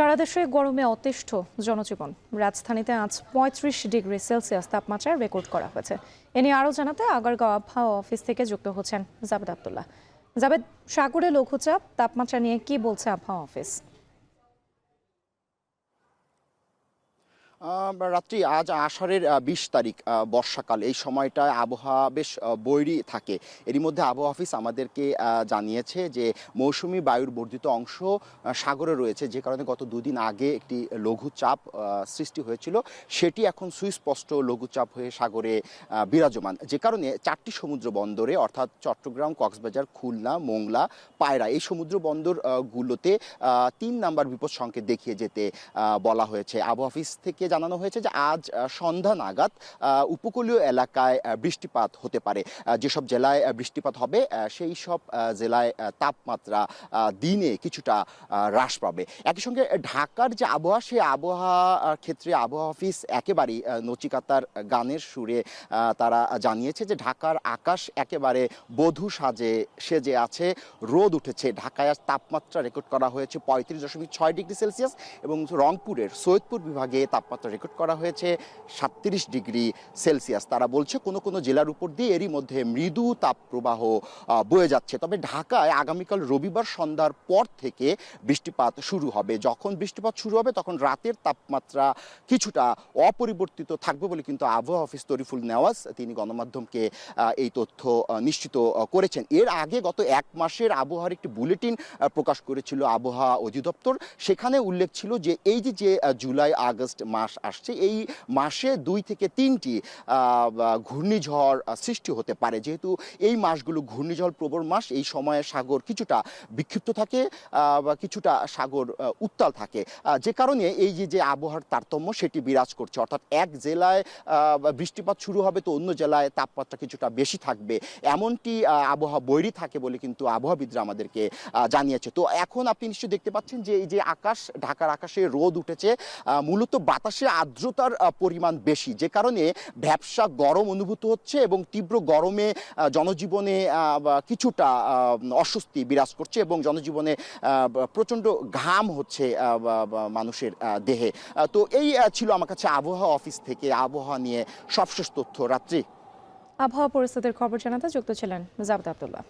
সারা দেশে গরমে অতিষ্ঠ জনজীবন। রাজধানীতে আজ ৩৫ ডিগ্রি সেলসিয়াস তাপমাত্রা রেকর্ড করা হয়েছে। এ নিয়ে আরও জানাতে আগারগাঁও আবহাওয়া অফিস থেকে যুক্ত হচ্ছেন জাবেদ আব্দুল্লাহ। জাবেদ, সাগরে লঘুচাপ তাপমাত্রা নিয়ে কি বলছে আবহাওয়া অফিস? রাত্রি আজ আষাঢ়ের ২০ তারিখ, বর্ষাকাল। এই সময়টায় আবহাওয়া বেশ বৈরী থাকে। এরই মধ্যে আবহাওয়া অফিস আমাদেরকে জানিয়েছে যে মৌসুমি বায়ুর বর্ধিত অংশ সাগরে রয়েছে, যে কারণে গত দুদিন আগে একটি লঘুচাপ সৃষ্টি হয়েছিল, সেটি এখন সুস্পষ্ট লঘুচাপ হয়ে সাগরে বিরাজমান। যে কারণে ৪টি সমুদ্র বন্দরে, অর্থাৎ চট্টগ্রাম, কক্সবাজার, খুলনা, মোংলা, পায়রা, এই সমুদ্র বন্দরগুলোতে ৩ নাম্বার বিপদ সংকেত দেখিয়ে যেতে বলা হয়েছে। আবহাওয়া অফিস থেকে জানানো হয়েছে যে আজ সন্ধ্যা নাগাদ উপকূলীয় এলাকায় বৃষ্টিপাত হতে পারে। যেসব জেলায় বৃষ্টিপাত হবে সেই সব জেলায় তাপমাত্রা দিনে কিছুটা হ্রাস পাবে। একই সঙ্গে ঢাকার যে আবহাওয়া, সেই আবহাওয়ার ক্ষেত্রে আবহাওয়া অফিস একেবারেই নচিকাতার গানের সুরে তারা জানিয়েছে যে ঢাকার আকাশ একেবারে বধূ সেজে আছে, রোদ উঠেছে। ঢাকায় আজ তাপমাত্রা রেকর্ড করা হয়েছে ৩৫.৬ ডিগ্রি সেলসিয়াস এবং রংপুরের সৈয়দপুর বিভাগে তাপমাত্রা রেকর্ড করা হয়েছে ৩৭ ডিগ্রি সেলসিয়াস। তারা বলছে কোনো কোনো জেলার উপর দিয়ে এরই মধ্যে মৃদু তাপপ্রবাহ বয়ে যাচ্ছে। তবে ঢাকায় আগামীকাল রবিবার সন্ধ্যার পর থেকে বৃষ্টিপাত শুরু হবে। যখন বৃষ্টিপাত শুরু হবে তখন রাতের তাপমাত্রা কিছুটা অপরিবর্তিত থাকবে বলে কিন্তু আবহাওয়া অফিস তরিফুল নেওয়াজ তিনি গণমাধ্যমকে এই তথ্য নিশ্চিত করেছেন। এর আগে গত ১ মাসের আবহাওয়ার একটি বুলেটিন প্রকাশ করেছিল আবহাওয়া অধিদপ্তর। সেখানে উল্লেখ ছিল যে এই যে জুলাই আগস্ট মাস আসছে, এই মাসে ২ থেকে ৩টি ঘূর্ণিঝড় সৃষ্টি হতে পারে। যেহেতু এই মাসগুলো ঘূর্ণিঝড় প্রবণ মাস, এই সময়ে সাগর কিছুটা বিক্ষিপ্ত থাকে বা কিছুটা সাগর উত্তাল থাকে, যে কারণে এই যে আবহাওয়ার তারতম্য সেটি বিরাজ করছে। অর্থাৎ এক জেলায় বৃষ্টিপাত শুরু হবে তো অন্য জেলায় তাপমাত্রা কিছুটা বেশি থাকবে, এমনটি আবহাওয়া বৈরী থাকে বলে কিন্তু আবহাওয়াবিদরা আমাদেরকে জানিয়েছে। তো এখন আপনি নিশ্চয়ই দেখতে পাচ্ছেন যে এই যে আকাশ, ঢাকার আকাশে রোদ উঠেছে, মূলত বাতাসে আর্দ্রতার পরিমাণ বেশি, যে কারণে ভ্যাপসা গরম অনুভূত হচ্ছে এবং তীব্র গরমে জনজীবনে কিছুটা অস্বস্তি বিরাজ করছে এবং জনজীবনে প্রচণ্ড ঘাম হচ্ছে মানুষের দেহে। তো এই ছিল আমার কাছে আবহাওয়া অফিস থেকে আবহাওয়া নিয়ে সবশেষ তথ্য। রাত্রি আবহাওয়া পরিস্থিতির খবর জানাতে যুক্ত ছিলেন জাবেদ আব্দুল্লাহ।